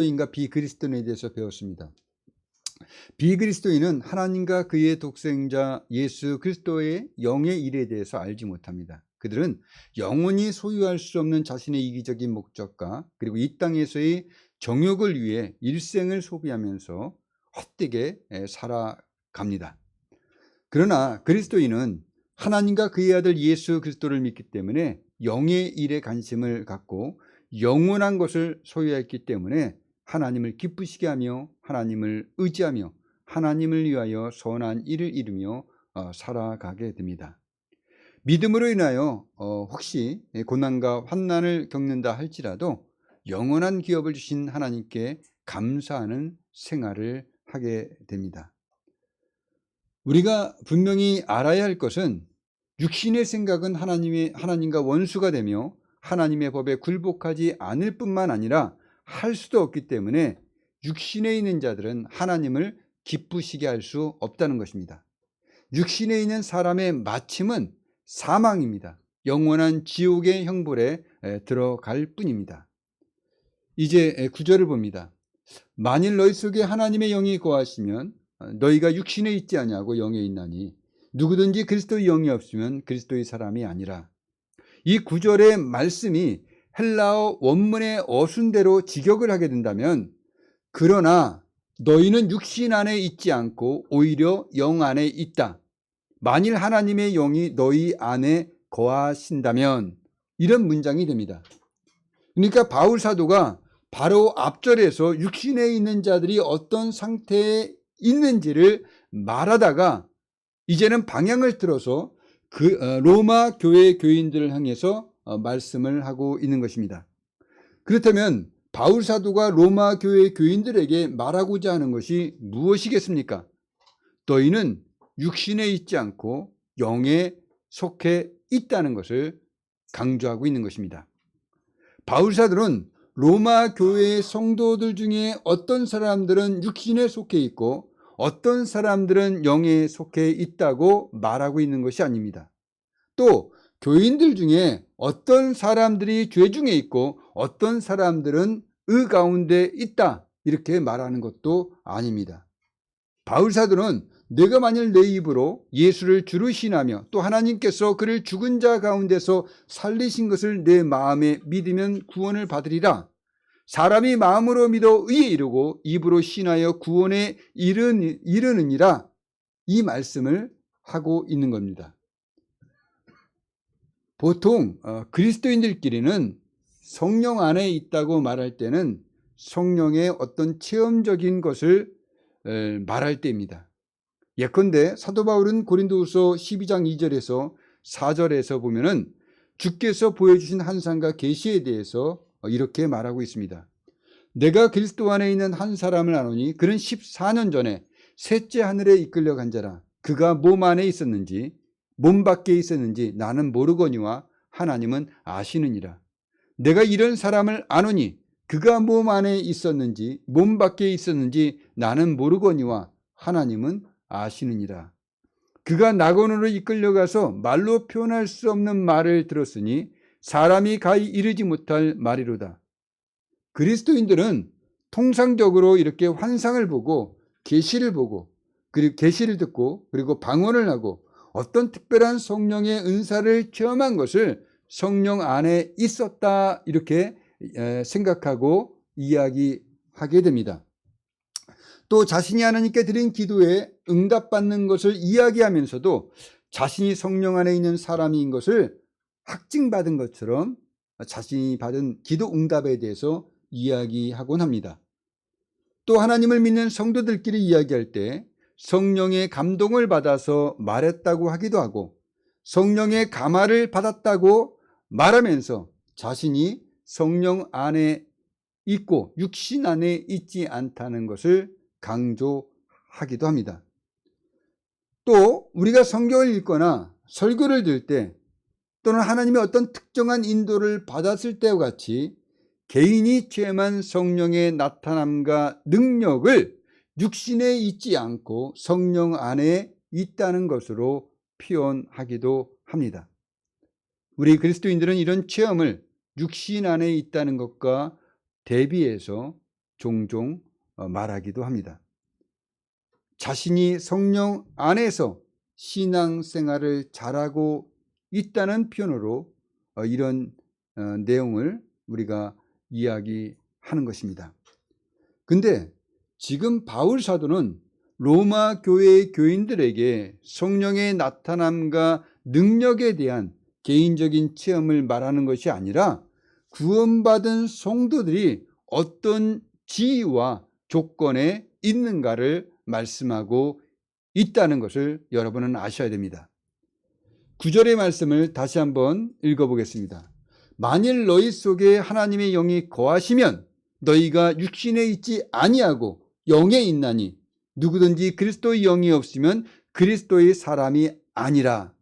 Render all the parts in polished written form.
그리스도인과 비그리스도인에 대해서 배웠습니다. 비그리스도인은 하나님과 그의 독생자 예수 그리스도의 영의 일에 대해서 알지 못합니다. 그들은 영원히 소유할 수 없는 자신의 이기적인 목적과 그리고 이 땅에서의 정욕을 위해 일생을 소비하면서 헛되게 살아갑니다. 그러나 그리스도인은 하나님과 그의 아들 예수 그리스도를 믿기 때문에 영의 일에 관심을 갖고 영원한 것을 소유했기 때문에 하나님을 기쁘시게 하며 하나님을 의지하며 하나님을 위하여 선한 일을 이루며 살아가게 됩니다. 믿음으로 인하여 혹시 고난과 환난을 겪는다 할지라도 영원한 기업을 주신 하나님께 감사하는 생활을 하게 됩니다. 우리가 분명히 알아야 할 것은 육신의 생각은 하나님과 원수가 되며 하나님의 법에 굴복하지 않을 뿐만 아니라 할 수도 없기 때문에 육신에 있는 자들은 하나님을 기쁘시게 할 수 없다는 것입니다. 육신에 있는 사람의 마침은 사망입니다. 영원한 지옥의 형벌에 들어갈 뿐입니다. 이제 9절을 봅니다. 만일 너희 속에 하나님의 영이 거하시면 너희가 육신에 있지 아니하고 영에 있나니 누구든지 그리스도의 영이 없으면 그리스도의 사람이 아니라. 이 9절의 말씀이 헬라어 원문의 어순대로 직역을 하게 된다면 그러나 너희는 육신 안에 있지 않고 오히려 영 안에 있다. 만일 하나님의 영이 너희 안에 거하신다면 이런 문장이 됩니다. 그러니까 바울 사도가 바로 앞절에서 육신에 있는 자들이 어떤 상태에 있는지를 말하다가 이제는 방향을 틀어서 로마 교회 교인들을 향해서 말씀을 하고 있는 것입니다. 그렇다면 바울 사도가 로마 교회 교인들에게 말하고자 하는 것이 무엇이겠습니까? 너희는 육신에 있지 않고 영에 속해 있다는 것을 강조하고 있는 것입니다. 바울 사도는 로마 교회의 성도들 중에 어떤 사람들은 육신에 속해 있고 어떤 사람들은 영에 속해 있다고 말하고 있는 것이 아닙니다. 또 교인들 중에 어떤 사람들이 죄 중에 있고 어떤 사람들은 의 가운데 있다 이렇게 말하는 것도 아닙니다. 바울 사도는 내가 만일 내 입으로 예수를 주로 신하며 또 하나님께서 그를 죽은 자 가운데서 살리신 것을 내 마음에 믿으면 구원을 받으리라. 사람이 마음으로 믿어 의에 이르고 입으로 신하여 구원에 이르느니라. 이 말씀을 하고 있는 겁니다. 보통 그리스도인들끼리는 성령 안에 있다고 말할 때는 성령의 어떤 체험적인 것을 말할 때입니다. 예컨대 사도 바울은 고린도후서 12장 2절에서 4절에서 보면은 주께서 보여주신 환상과 계시에 대해서 이렇게 말하고 있습니다. 내가 그리스도 안에 있는 한 사람을 아노니 그는 14년 전에 셋째 하늘에 이끌려 간 자라. 그가 몸 안에 있었는지 몸 밖에 있었는지 나는 모르거니와 하나님은 아시느니라. 내가 이런 사람을 아노니 그가 몸 안에 있었는지 몸 밖에 있었는지 나는 모르거니와 하나님은 아시느니라. 그가 낙원으로 이끌려가서 말로 표현할 수 없는 말을 들었으니 사람이 가히 이르지 못할 말이로다. 그리스도인들은 통상적으로 이렇게 환상을 보고 계시를 보고 그리고 계시를 듣고 그리고 방언을 하고 어떤 특별한 성령의 은사를 체험한 것을 성령 안에 있었다 이렇게 생각하고 이야기하게 됩니다. 또 자신이 하나님께 드린 기도에 응답받는 것을 이야기하면서도 자신이 성령 안에 있는 사람인 것을 확증받은 것처럼 자신이 받은 기도 응답에 대해서 이야기하곤 합니다. 또 하나님을 믿는 성도들끼리 이야기할 때 성령의 감동을 받아서 말했다고 하기도 하고 성령의 감화를 받았다고 말하면서 자신이 성령 안에 있고 육신 안에 있지 않다는 것을 강조하기도 합니다. 또 우리가 성경을 읽거나 설교를 들을 때 또는 하나님의 어떤 특정한 인도를 받았을 때와 같이 개인이 체험한 성령의 나타남과 능력을 육신에 있지 않고 성령 안에 있다는 것으로 표현하기도 합니다. 우리 그리스도인들은 이런 체험을 육신 안에 있다는 것과 대비해서 종종 말하기도 합니다. 자신이 성령 안에서 신앙생활을 잘하고 있다는 표현으로 이런 내용을 우리가 이야기하는 것입니다. 근데 지금 바울 사도는 로마 교회의 교인들에게 성령의 나타남과 능력에 대한 개인적인 체험을 말하는 것이 아니라 구원받은 성도들이 어떤 지위와 조건에 있는가를 말씀하고 있다는 것을 여러분은 아셔야 됩니다. 9절의 말씀을 다시 한번 읽어보겠습니다. 만일 너희 속에 하나님의 영이 거하시면 너희가 육신에 있지 아니하고 영에 있나니 누구든지 그리스도의 영이 없으면 그리스도의 사람이 아니라.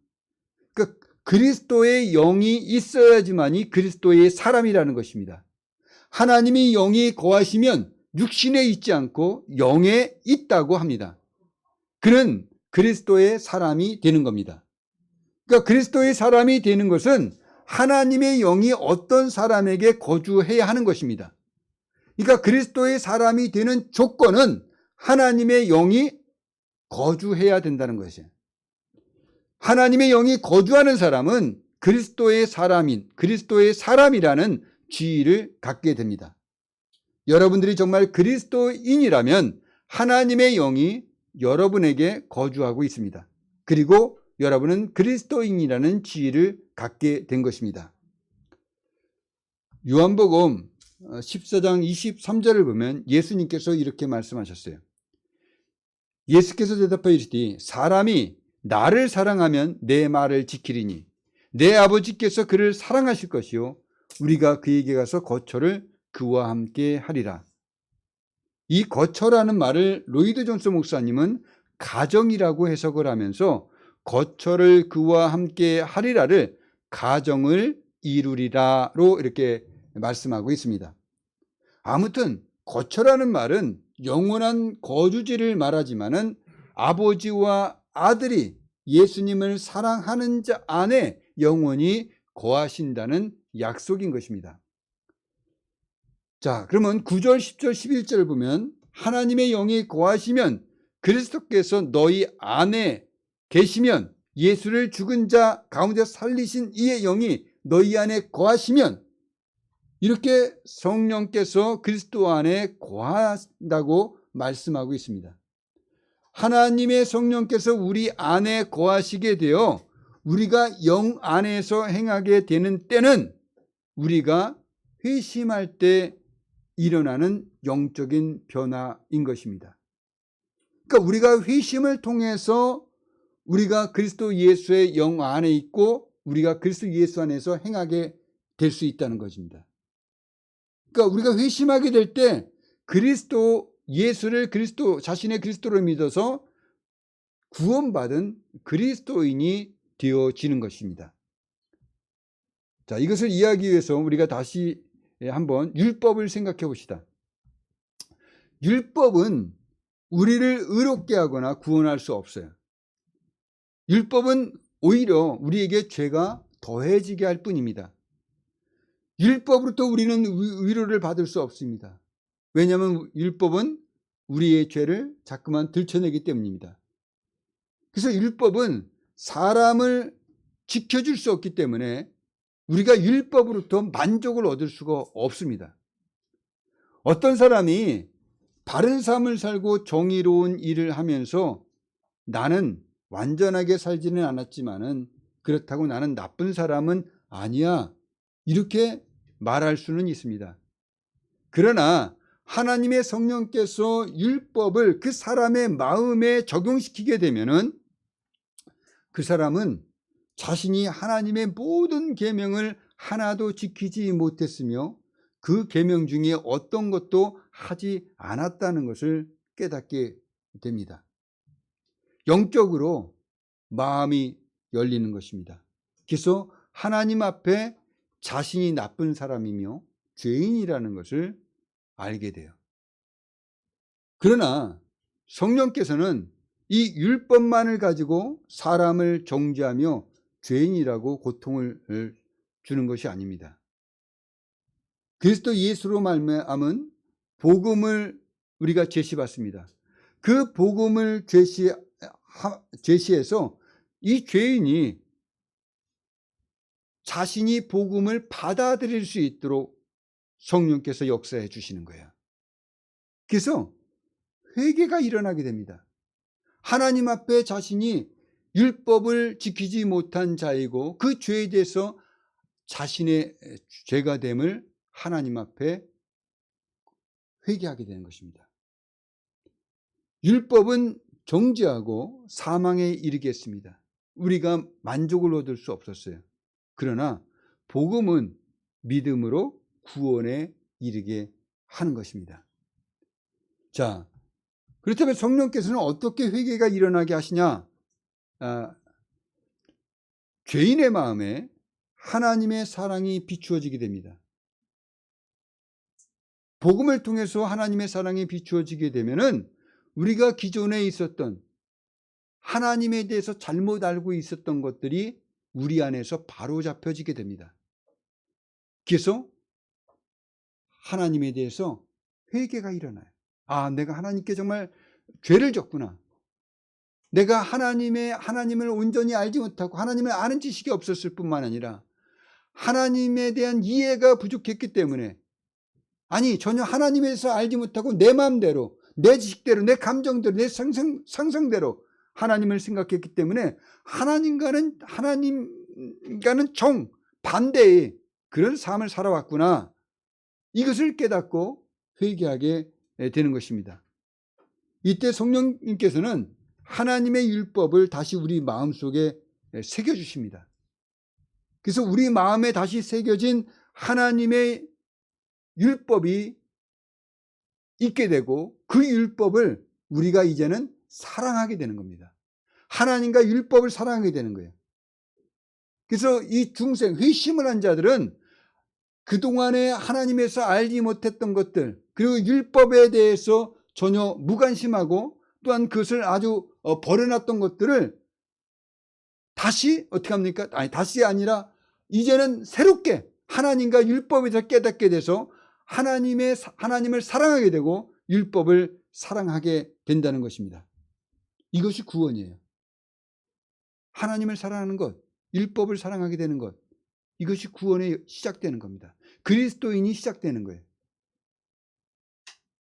그러니까 그리스도의 영이 있어야지만이 그리스도의 사람이라는 것입니다. 하나님의 영이 거하시면 육신에 있지 않고 영에 있다고 합니다. 그는 그리스도의 사람이 되는 겁니다. 그러니까 그리스도의 사람이 되는 것은 하나님의 영이 어떤 사람에게 거주해야 하는 것입니다. 그러니까 그리스도의 사람이 되는 조건은 하나님의 영이 거주해야 된다는 것이에요. 하나님의 영이 거주하는 사람은 그리스도의 사람이라는 지위를 갖게 됩니다. 여러분들이 정말 그리스도인이라면 하나님의 영이 여러분에게 거주하고 있습니다. 그리고 여러분은 그리스도인이라는 지위를 갖게 된 것입니다. 요한복음 14장 23절을 보면 예수님께서 이렇게 말씀하셨어요. 예수께서 대답하여 이르시되 사람이 나를 사랑하면 내 말을 지키리니 내 아버지께서 그를 사랑하실 것이요 우리가 그에게 가서 거처를 그와 함께 하리라. 이 거처라는 말을 로이드 존스 목사님은 가정이라고 해석을 하면서 거처를 그와 함께 하리라를 가정을 이루리라로 이렇게 말씀하고 있습니다. 아무튼 거처라는 말은 영원한 거주지를 말하지만은 아버지와 아들이 예수님을 사랑하는 자 안에 영원히 거하신다는 약속인 것입니다. 자, 그러면 9절, 10절, 11절을 보면 하나님의 영이 거하시면 그리스도께서 너희 안에 계시면 예수를 죽은 자 가운데 살리신 이의 영이 너희 안에 거하시면 이렇게 성령께서 그리스도 안에 거하신다고 말씀하고 있습니다. 하나님의 성령께서 우리 안에 거하시게 되어 우리가 영 안에서 행하게 되는 때는 우리가 회심할 때 일어나는 영적인 변화인 것입니다. 그러니까 우리가 회심을 통해서 우리가 그리스도 예수의 영 안에 있고 우리가 그리스도 예수 안에서 행하게 될 수 있다는 것입니다. 그러니까 우리가 회심하게 될 때 그리스도 예수를 자신의 그리스도로 믿어서 구원받은 그리스도인이 되어지는 것입니다. 자, 이것을 이해하기 위해서 우리가 다시 한번 율법을 생각해 봅시다. 율법은 우리를 의롭게 하거나 구원할 수 없어요. 율법은 오히려 우리에게 죄가 더해지게 할 뿐입니다. 율법으로부터 우리는 위로를 받을 수 없습니다. 왜냐하면 율법은 우리의 죄를 자꾸만 들춰내기 때문입니다. 그래서 율법은 사람을 지켜줄 수 없기 때문에 우리가 율법으로부터 만족을 얻을 수가 없습니다. 어떤 사람이 바른 삶을 살고 정의로운 일을 하면서 나는 완전하게 살지는 않았지만은 그렇다고 나는 나쁜 사람은 아니야 이렇게 말할 수는 있습니다. 그러나 하나님의 성령께서 율법을 그 사람의 마음에 적용시키게 되면은 그 사람은 자신이 하나님의 모든 계명을 하나도 지키지 못했으며 그 계명 중에 어떤 것도 하지 않았다는 것을 깨닫게 됩니다. 영적으로 마음이 열리는 것입니다. 그래서 하나님 앞에 자신이 나쁜 사람이며 죄인이라는 것을 알게 돼요. 그러나 성령께서는 이 율법만을 가지고 사람을 정죄하며 죄인이라고 고통을 주는 것이 아닙니다. 그리스도 예수로 말미암은 복음을 우리가 제시받습니다. 그 복음을 제시해서 이 죄인이 자신이 복음을 받아들일 수 있도록 성령께서 역사해 주시는 거예요. 그래서 회개가 일어나게 됩니다. 하나님 앞에 자신이 율법을 지키지 못한 자이고 그 죄에 대해서 자신의 죄가 됨을 하나님 앞에 회개하게 되는 것입니다. 율법은 정죄하고 사망에 이르게 했습니다. 우리가 만족을 얻을 수 없었어요. 그러나 복음은 믿음으로 구원에 이르게 하는 것입니다. 자, 그렇다면 성령께서는 어떻게 회개가 일어나게 하시냐? 죄인의 마음에 하나님의 사랑이 비추어지게 됩니다. 복음을 통해서 하나님의 사랑이 비추어지게 되면은 우리가 기존에 있었던 하나님에 대해서 잘못 알고 있었던 것들이 우리 안에서 바로 잡혀지게 됩니다. 그래서 하나님에 대해서 회개가 일어나요. 아, 내가 하나님께 정말 죄를 졌구나. 내가 하나님을 온전히 알지 못하고 하나님을 아는 지식이 없었을 뿐만 아니라 하나님에 대한 이해가 부족했기 때문에, 아니 전혀 하나님에 대해서 알지 못하고 내 마음대로, 내 지식대로, 내 감정대로, 내 상상대로 하나님을 생각했기 때문에 하나님과는 정반대의 그런 삶을 살아왔구나. 이것을 깨닫고 회개하게 되는 것입니다. 이때 성령님께서는 하나님의 율법을 다시 우리 마음속에 새겨주십니다. 그래서 우리 마음에 다시 새겨진 하나님의 율법이 있게 되고 그 율법을 우리가 이제는 사랑하게 되는 겁니다. 하나님과 율법을 사랑하게 되는 거예요. 그래서 이 중생, 회심을 한 자들은 그동안에 하나님에서 알지 못했던 것들, 그리고 율법에 대해서 전혀 무관심하고 또한 그것을 아주 버려놨던 것들을 다시 어떻게 합니까? 아니, 다시 아니라 이제는 새롭게 하나님과 율법에서 깨닫게 돼서 하나님을 사랑하게 되고 율법을 사랑하게 된다는 것입니다. 이것이 구원이에요. 하나님을 사랑하는 것, 율법을 사랑하게 되는 것, 이것이 구원에 시작되는 겁니다. 그리스도인이 시작되는 거예요.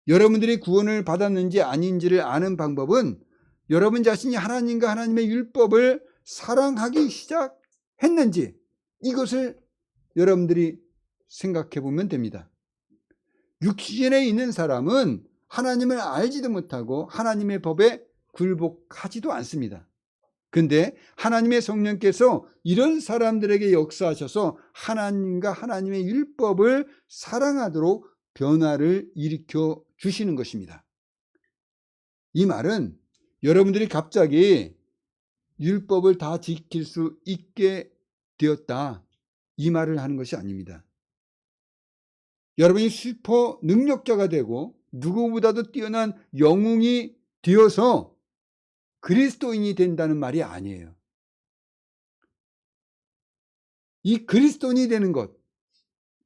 여러분들이 구원을 받았는지 아닌지를 아는 방법은 여러분 자신이 하나님과 하나님의 율법을 사랑하기 시작했는지, 이것을 여러분들이 생각해 보면 됩니다. 육신에 있는 사람은 하나님을 알지도 못하고 하나님의 법에 굴복하지도 않습니다. 근데 하나님의 성령께서 이런 사람들에게 역사하셔서 하나님과 하나님의 율법을 사랑하도록 변화를 일으켜 주시는 것입니다. 이 말은 여러분들이 갑자기 율법을 다 지킬 수 있게 되었다, 이 말을 하는 것이 아닙니다. 여러분이 슈퍼 능력자가 되고 누구보다도 뛰어난 영웅이 되어서 그리스도인이 된다는 말이 아니에요. 이 그리스도인이 되는 것,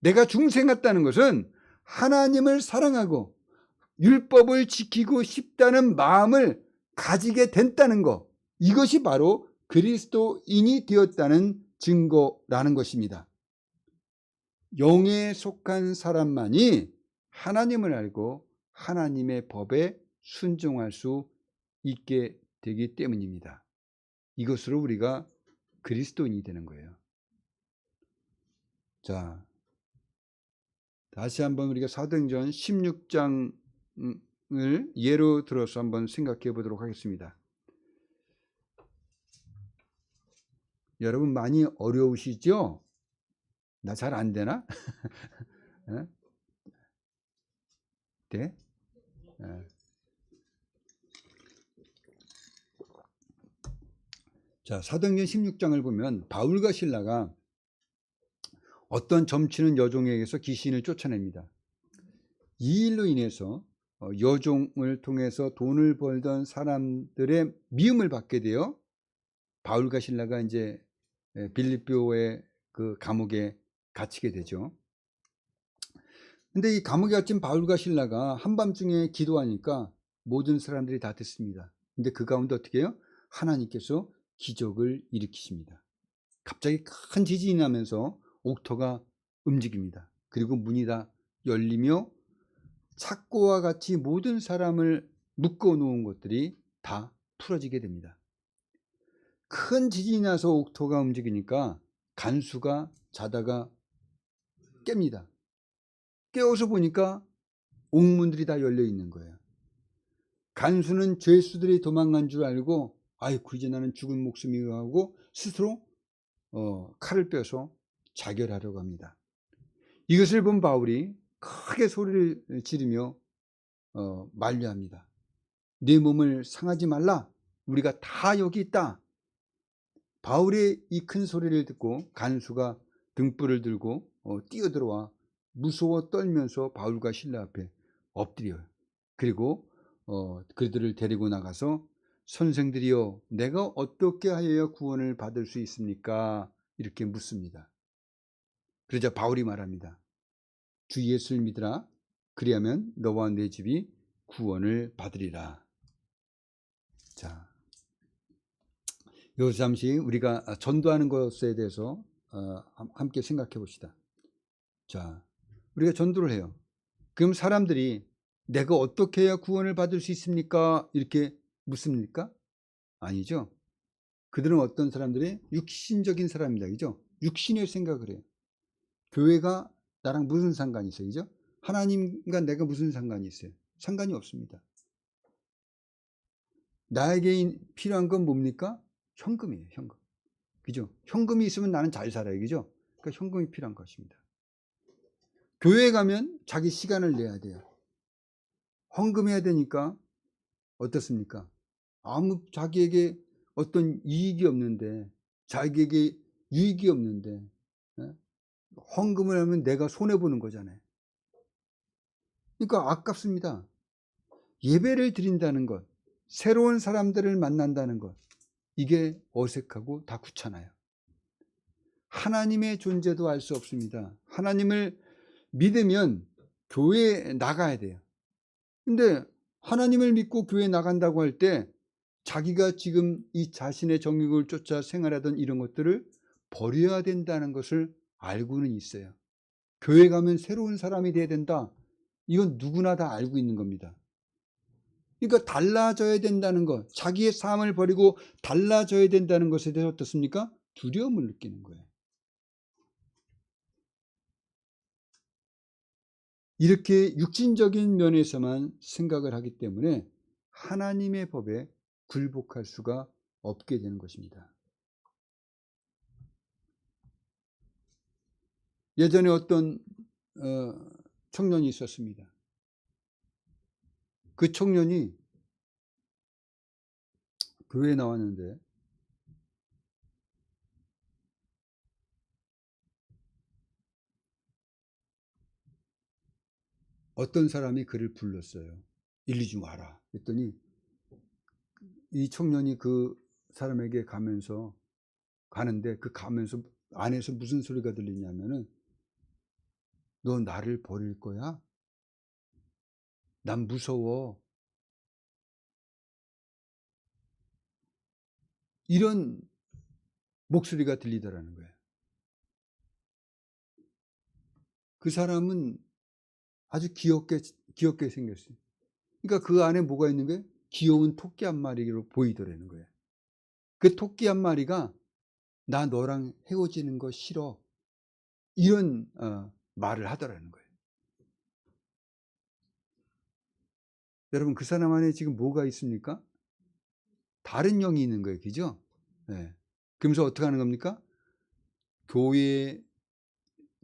내가 중생 같다는 것은 하나님을 사랑하고 율법을 지키고 싶다는 마음을 가지게 된다는 것, 이것이 바로 그리스도인이 되었다는 증거라는 것입니다. 영에 속한 사람만이 하나님을 알고 하나님의 법에 순종할 수 있게 되기 때문입니다. 이것으로 우리가 그리스도인이 되는 거예요. 자, 다시 한번 우리가 사도행전 16장을 예로 들어서 한번 생각해 보도록 하겠습니다. 여러분 많이 어려우시죠? 나 잘 안 되나? 네? 자, 사도행전 16장을 보면 바울과 실라가 어떤 점치는 여종에게서 귀신을 쫓아냅니다. 이 일로 인해서 여종을 통해서 돈을 벌던 사람들의 미움을 받게 되어 바울과 실라가 이제 빌립보의 그 감옥에 갇히게 되죠. 근데 이 감옥에 갇힌 바울과 실라가 한밤중에 기도하니까 모든 사람들이 다 듣습니다. 근데 그 가운데 어떻게 해요? 하나님께서 기적을 일으키십니다. 갑자기 큰 지진이 나면서 옥토가 움직입니다. 그리고 문이 다 열리며 착고와 같이 모든 사람을 묶어 놓은 것들이 다 풀어지게 됩니다. 큰 지진이 나서 옥토가 움직이니까 간수가 자다가 깹니다. 깨워서 보니까 옥문들이 다 열려 있는 거예요. 간수는 죄수들이 도망간 줄 알고 아이고 이제 나는 죽은 목숨이고 하고 스스로 칼을 빼서 자결하려고 합니다. 이것을 본 바울이 크게 소리를 지르며 만류합니다. 내 몸을 상하지 말라. 우리가 다 여기 있다. 바울의 이 큰 소리를 듣고 간수가 등불을 들고 뛰어들어와 무서워 떨면서 바울과 실라 앞에 엎드려요. 그리고 그들을 데리고 나가서 선생들이여 내가 어떻게 하여야 구원을 받을 수 있습니까? 이렇게 묻습니다. 그러자 바울이 말합니다. 주 예수를 믿으라. 그리하면 너와 내 집이 구원을 받으리라. 자, 여기서 잠시 우리가 전도하는 것에 대해서 함께 생각해 봅시다. 자, 우리가 전도를 해요. 그럼 사람들이 내가 어떻게 해야 구원을 받을 수 있습니까? 이렇게 묻습니까? 아니죠. 그들은 어떤 사람들이 육신적인 사람입니다. 그죠? 육신의 생각을 해요. 교회가 나랑 무슨 상관이 있어요? 그죠? 하나님과 내가 무슨 상관이 있어요? 상관이 없습니다. 나에게 필요한 건 뭡니까? 현금이에요. 현금. 그죠? 현금이 있으면 나는 잘 살아요. 그죠? 그러니까 현금이 필요한 것입니다. 교회에 가면 자기 시간을 내야 돼요. 헌금해야 되니까 어떻습니까? 아무 자기에게 어떤 이익이 없는데, 자기에게 유익이 없는데 헌금을 하면 내가 손해보는 거잖아요. 그러니까 아깝습니다. 예배를 드린다는 것, 새로운 사람들을 만난다는 것, 이게 어색하고 다 귀찮아요. 하나님의 존재도 알 수 없습니다. 하나님을 믿으면 교회에 나가야 돼요. 근데 하나님을 믿고 교회에 나간다고 할 때 자기가 지금 이 자신의 정욕을 쫓아 생활하던 이런 것들을 버려야 된다는 것을 알고는 있어요. 교회 가면 새로운 사람이 돼야 된다. 이건 누구나 다 알고 있는 겁니다. 그러니까 달라져야 된다는 것, 자기의 삶을 버리고 달라져야 된다는 것에 대해서 어떻습니까? 두려움을 느끼는 거예요. 이렇게 육신적인 면에서만 생각을 하기 때문에 하나님의 법에 굴복할 수가 없게 되는 것입니다. 예전에 어떤 청년이 있었습니다. 그 청년이 교회에 나왔는데 어떤 사람이 그를 불렀어요. 일리 좀 와라. 그랬더니 이 청년이 그 사람에게 가는데 그 가면서 안에서 무슨 소리가 들리냐면은 너 나를 버릴 거야? 난 무서워. 이런 목소리가 들리더라는 거예요. 그 사람은 아주 귀엽게 생겼어요. 그러니까 그 안에 뭐가 있는 거예요? 귀여운 토끼 한 마리로 보이더라는 거예요. 그 토끼 한 마리가 나 너랑 헤어지는 거 싫어. 이런 말을 하더라는 거예요. 여러분 그 사람 안에 지금 뭐가 있습니까? 다른 영이 있는 거예요. 그죠? 네. 그러면서 어떻게 하는 겁니까?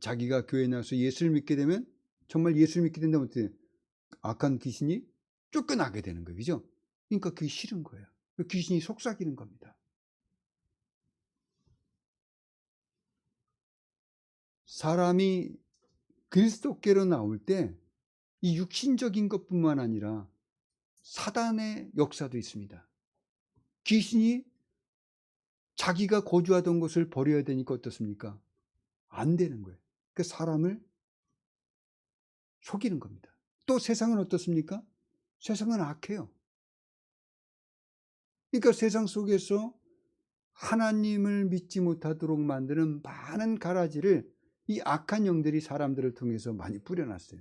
자기가 교회에 나와서 예수를 믿게 되면 정말 예수를 믿게 된다면 어떻게 악한 귀신이 쫓겨나게 되는 거예요. 그죠? 그러니까 그게 싫은 거예요. 귀신이 속삭이는 겁니다. 사람이 그리스도께로 나올 때 이 육신적인 것뿐만 아니라 사단의 역사도 있습니다. 귀신이 자기가 거주하던 곳을 버려야 되니까 어떻습니까? 안 되는 거예요. 그 사람을 속이는 겁니다. 또 세상은 어떻습니까? 세상은 악해요. 그러니까 세상 속에서 하나님을 믿지 못하도록 만드는 많은 가라지를 이 악한 영들이 사람들을 통해서 많이 뿌려놨어요.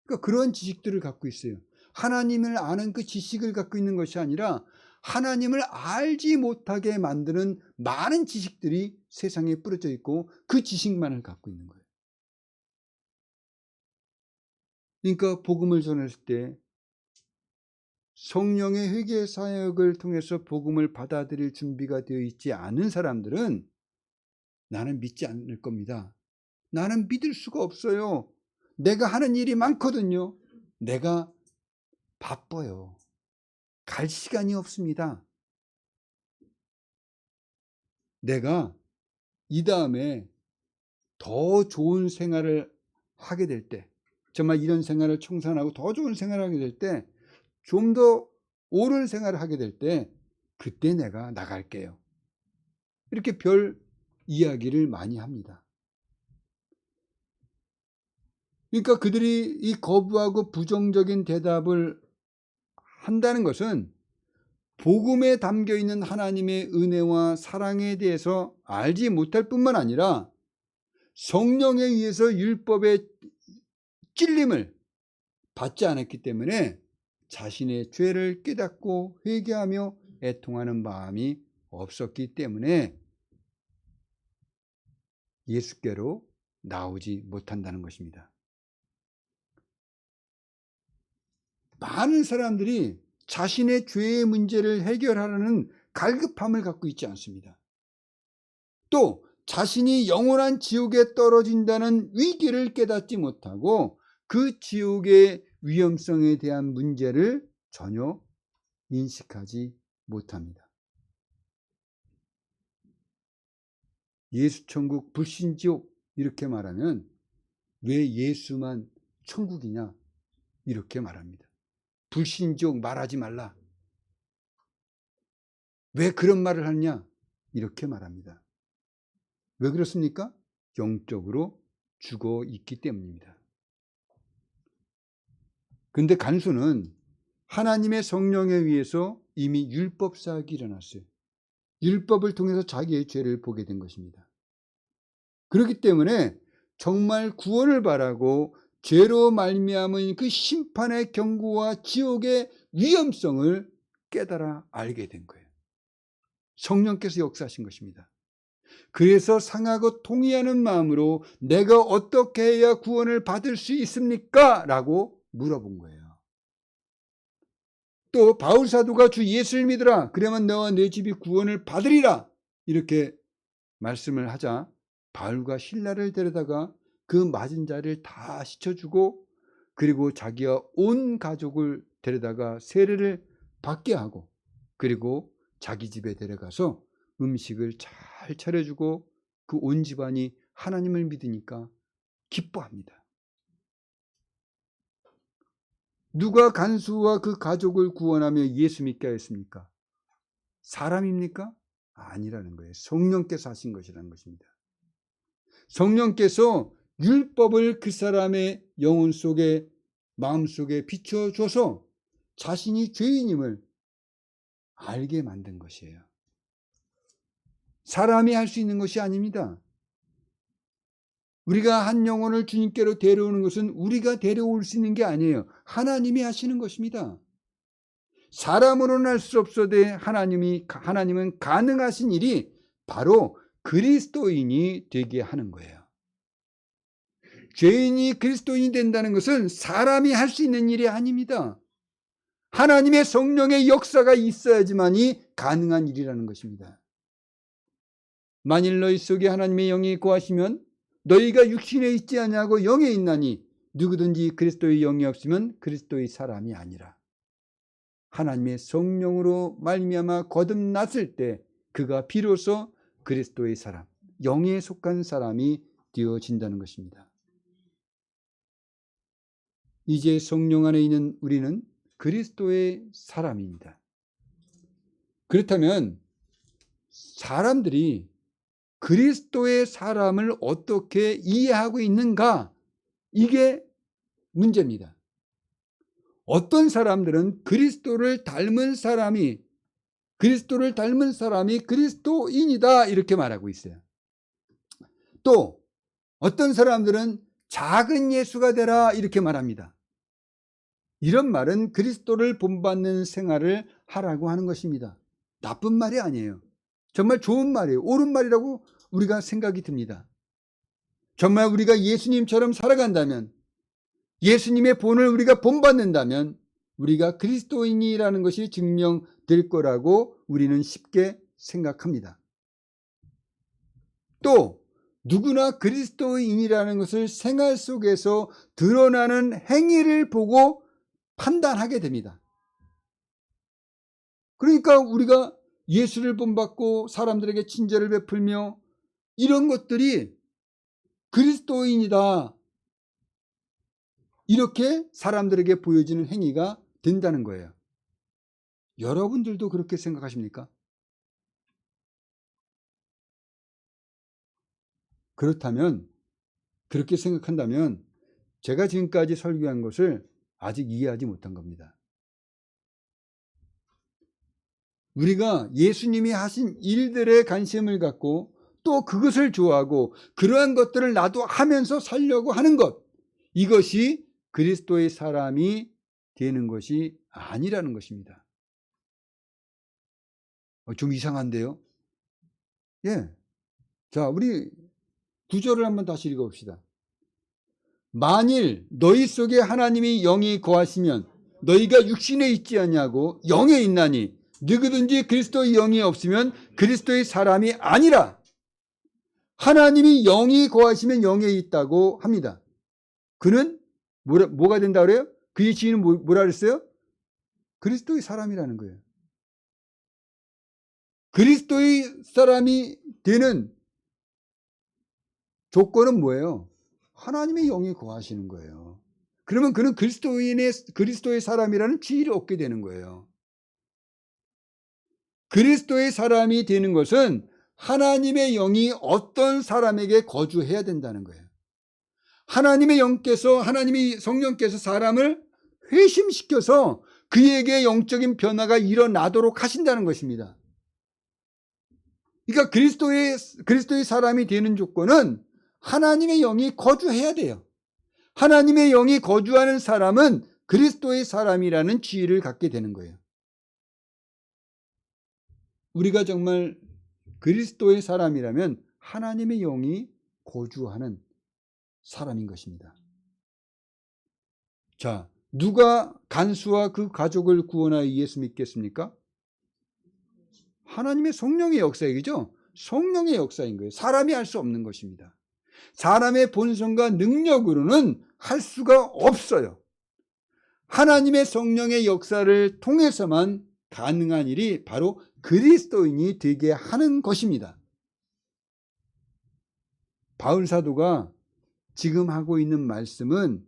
그러니까 그런 지식들을 갖고 있어요. 하나님을 아는 그 지식을 갖고 있는 것이 아니라 하나님을 알지 못하게 만드는 많은 지식들이 세상에 뿌려져 있고 그 지식만을 갖고 있는 거예요. 그러니까 복음을 전했을 때 성령의 회개 사역을 통해서 복음을 받아들일 준비가 되어 있지 않은 사람들은 나는 믿지 않을 겁니다. 나는 믿을 수가 없어요. 내가 하는 일이 많거든요. 내가 바빠요. 갈 시간이 없습니다. 내가 이 다음에 더 좋은 생활을 하게 될 때, 정말 이런 생활을 청산하고 더 좋은 생활을 하게 될 때, 좀 더 옳은 생활을 하게 될 때, 그때 내가 나갈게요. 이렇게 별 이야기를 많이 합니다. 그러니까 그들이 이 거부하고 부정적인 대답을 한다는 것은 복음에 담겨 있는 하나님의 은혜와 사랑에 대해서 알지 못할 뿐만 아니라 성령에 의해서 율법의 찔림을 받지 않았기 때문에 자신의 죄를 깨닫고 회개하며 애통하는 마음이 없었기 때문에 예수께로 나오지 못한다는 것입니다. 많은 사람들이 자신의 죄의 문제를 해결하려는 갈급함을 갖고 있지 않습니다. 또 자신이 영원한 지옥에 떨어진다는 위기를 깨닫지 못하고 그 지옥의 위험성에 대한 문제를 전혀 인식하지 못합니다. 예수천국 불신지옥 이렇게 말하면 왜 예수만 천국이냐 이렇게 말합니다. 불신지옥 말하지 말라. 왜 그런 말을 하느냐 이렇게 말합니다. 왜 그렇습니까? 영적으로 죽어 있기 때문입니다. 근데 간수는 하나님의 성령에 의해서 이미 율법 사역이 일어났어요. 율법을 통해서 자기의 죄를 보게 된 것입니다. 그렇기 때문에 정말 구원을 바라고 죄로 말미암은 그 심판의 경고와 지옥의 위험성을 깨달아 알게 된 거예요. 성령께서 역사하신 것입니다. 그래서 상하고 통회하는 마음으로 내가 어떻게 해야 구원을 받을 수 있습니까? 라고 물어본 거예요. 또 바울 사도가 주 예수를 믿으라. 그러면 너와 내 집이 구원을 받으리라. 이렇게 말씀을 하자 바울과 실라를 데려다가 그 맞은 자를 다 씻어주고 그리고 자기와 온 가족을 데려다가 세례를 받게 하고 그리고 자기 집에 데려가서 음식을 잘 차려주고 그 온 집안이 하나님을 믿으니까 기뻐합니다. 누가 간수와 그 가족을 구원하며 예수 믿게 하였습니까? 사람입니까? 아니라는 거예요. 성령께서 하신 것이라는 것입니다. 성령께서 율법을 그 사람의 영혼 속에 마음 속에 비춰줘서 자신이 죄인임을 알게 만든 것이에요. 사람이 할 수 있는 것이 아닙니다. 우리가 한 영혼을 주님께로 데려오는 것은 우리가 데려올 수 있는 게 아니에요. 하나님이 하시는 것입니다. 사람으로는 할 수 없어도 하나님은 가능하신 일이 바로 그리스도인이 되게 하는 거예요. 죄인이 그리스도인이 된다는 것은 사람이 할 수 있는 일이 아닙니다. 하나님의 성령의 역사가 있어야지만이 가능한 일이라는 것입니다. 만일 너희 속에 하나님의 영이 거하시면 너희가 육신에 있지 아니하고 영에 있나니 누구든지 그리스도의 영이 없으면 그리스도의 사람이 아니라. 하나님의 성령으로 말미암아 거듭났을 때 그가 비로소 그리스도의 사람, 영에 속한 사람이 되어진다는 것입니다. 이제 성령 안에 있는 우리는 그리스도의 사람입니다. 그렇다면 사람들이 그리스도의 사람을 어떻게 이해하고 있는가? 이게 문제입니다. 어떤 사람들은 그리스도를 닮은 사람이 그리스도인이다 이렇게 말하고 있어요. 또 어떤 사람들은 작은 예수가 되라 이렇게 말합니다. 이런 말은 그리스도를 본받는 생활을 하라고 하는 것입니다. 나쁜 말이 아니에요. 정말 좋은 말이에요. 옳은 말이라고 우리가 생각이 듭니다. 정말 우리가 예수님처럼 살아간다면, 예수님의 본을 우리가 본받는다면 우리가 그리스도인이라는 것이 증명될 거라고 우리는 쉽게 생각합니다. 또 누구나 그리스도인이라는 것을 생활 속에서 드러나는 행위를 보고 판단하게 됩니다. 그러니까 우리가 예수를 본받고 사람들에게 친절을 베풀며 이런 것들이 그리스도인이다, 이렇게 사람들에게 보여지는 행위가 된다는 거예요. 여러분들도 그렇게 생각하십니까? 그렇다면, 그렇게 생각한다면 제가 지금까지 설교한 것을 아직 이해하지 못한 겁니다. 우리가 예수님이 하신 일들에 관심을 갖고 또 그것을 좋아하고 그러한 것들을 나도 하면서 살려고 하는 것, 이것이 그리스도의 사람이 되는 것이 아니라는 것입니다. 좀 이상한데요? 예. 자, 우리 구절을 한번 다시 읽어봅시다. 만일 너희 속에 하나님이 영이 거하시면 너희가 육신에 있지 않냐고 영에 있나니 누구든지 그리스도의 영이 없으면 그리스도의 사람이 아니라. 하나님이 영이 거하시면 영에 있다고 합니다. 그는 뭐가 된다 그래요? 그의 지인은 뭐라 그랬어요? 그리스도의 사람이라는 거예요. 그리스도의 사람이 되는 조건은 뭐예요? 하나님의 영이 거하시는 거예요. 그러면 그는 그리스도의 사람이라는 지위를 얻게 되는 거예요. 그리스도의 사람이 되는 것은 하나님의 영이 어떤 사람에게 거주해야 된다는 거예요. 하나님의 성령께서 사람을 회심시켜서 그에게 영적인 변화가 일어나도록 하신다는 것입니다. 그러니까 그리스도의 사람이 되는 조건은 하나님의 영이 거주해야 돼요. 하나님의 영이 거주하는 사람은 그리스도의 사람이라는 지위를 갖게 되는 거예요. 우리가 정말 그리스도의 사람이라면 하나님의 영이 거주하는 사람인 것입니다. 자, 누가 간수와 그 가족을 구원하여 예수 믿겠습니까? 하나님의 성령의 역사이죠. 성령의 역사인 거예요. 사람이 할 수 없는 것입니다. 사람의 본성과 능력으로는 할 수가 없어요. 하나님의 성령의 역사를 통해서만 가능한 일이 바로 그리스도인이 되게 하는 것입니다. 바울 사도가 지금 하고 있는 말씀은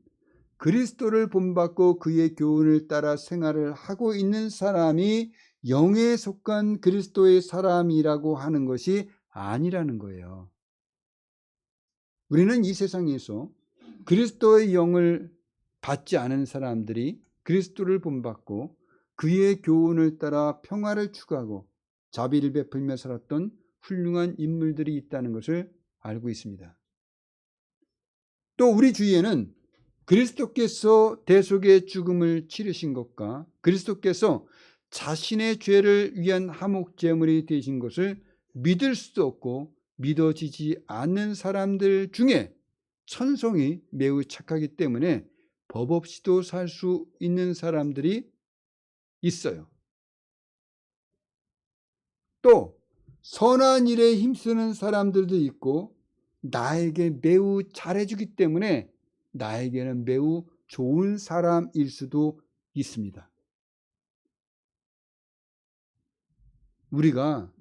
그리스도를 본받고 그의 교훈을 따라 생활을 하고 있는 사람이 영에 속한 그리스도의 사람이라고 하는 것이 아니라는 거예요. 우리는 이 세상에서 그리스도의 영을 받지 않은 사람들이 그리스도를 본받고 그의 교훈을 따라 평화를 추구하고 자비를 베풀며 살았던 훌륭한 인물들이 있다는 것을 알고 있습니다. 또 우리 주위에는 그리스도께서 대속의 죽음을 치르신 것과 그리스도께서 자신의 죄를 위한 화목제물이 되신 것을 믿을 수도 없고 믿어지지 않는 사람들 중에 천성이 매우 착하기 때문에 법 없이도 살 수 있는 사람들이 있어요. 또 선한 일에 힘쓰는 사람들도 있고 나에게 매우 잘해주기 때문에 나에게는 매우 좋은 사람일 수도 있습니다. 우리가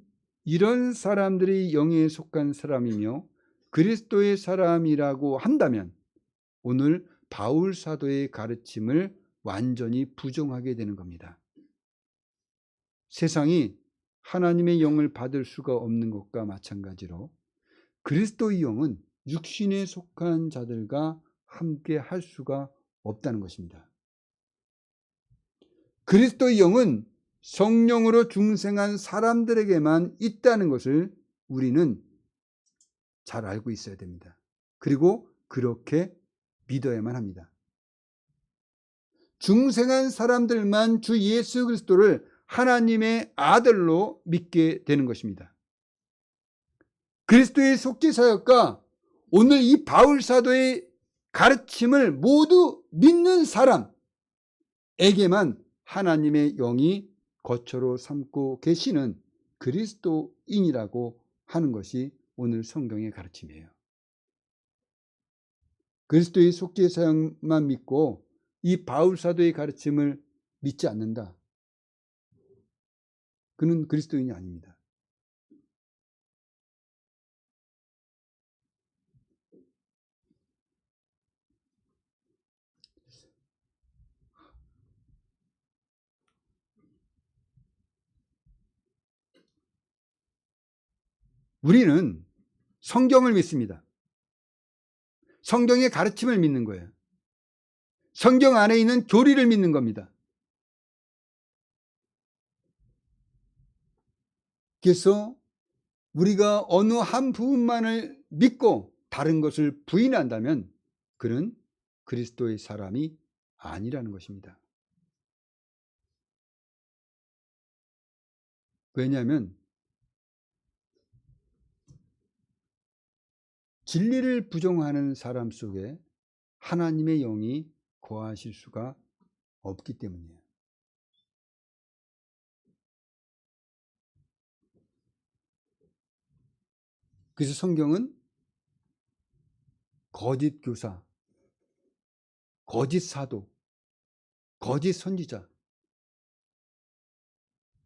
이런 사람들이 영에 속한 사람이며 그리스도의 사람이라고 한다면 오늘 바울 사도의 가르침을 완전히 부정하게 되는 겁니다. 세상이 하나님의 영을 받을 수가 없는 것과 마찬가지로 그리스도의 영은 육신에 속한 자들과 함께 할 수가 없다는 것입니다. 그리스도의 영은 성령으로 중생한 사람들에게만 있다는 것을 우리는 잘 알고 있어야 됩니다. 그리고 그렇게 믿어야만 합니다. 중생한 사람들만 주 예수 그리스도를 하나님의 아들로 믿게 되는 것입니다. 그리스도의 속죄사역과 오늘 이 바울 사도의 가르침을 모두 믿는 사람에게만 하나님의 영이 거처로 삼고 계시는 그리스도인이라고 하는 것이 오늘 성경의 가르침이에요. 그리스도의 속죄사역만 믿고 이 바울 사도의 가르침을 믿지 않는다. 그는 그리스도인이 아닙니다. 우리는 성경을 믿습니다. 성경의 가르침을 믿는 거예요. 성경 안에 있는 교리를 믿는 겁니다. 그래서 우리가 어느 한 부분만을 믿고 다른 것을 부인한다면 그는 그리스도의 사람이 아니라는 것입니다. 왜냐하면 진리를 부정하는 사람 속에 하나님의 영이 거하실 수가 없기 때문이에요. 그래서 성경은 거짓 교사, 거짓 사도, 거짓 선지자,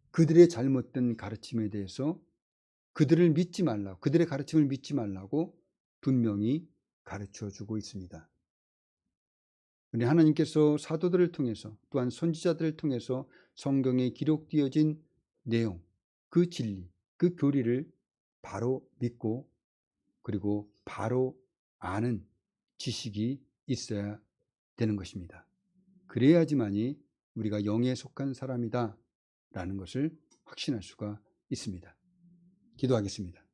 그들의 잘못된 가르침에 대해서 그들을 믿지 말라고, 그들의 가르침을 믿지 말라고 분명히 가르쳐주고 있습니다. 그런데 하나님께서 사도들을 통해서 또한 선지자들을 통해서 성경에 기록되어진 내용, 그 진리, 그 교리를 바로 믿고 그리고 바로 아는 지식이 있어야 되는 것입니다. 그래야지만이 우리가 영에 속한 사람이다 라는 것을 확신할 수가 있습니다. 기도하겠습니다.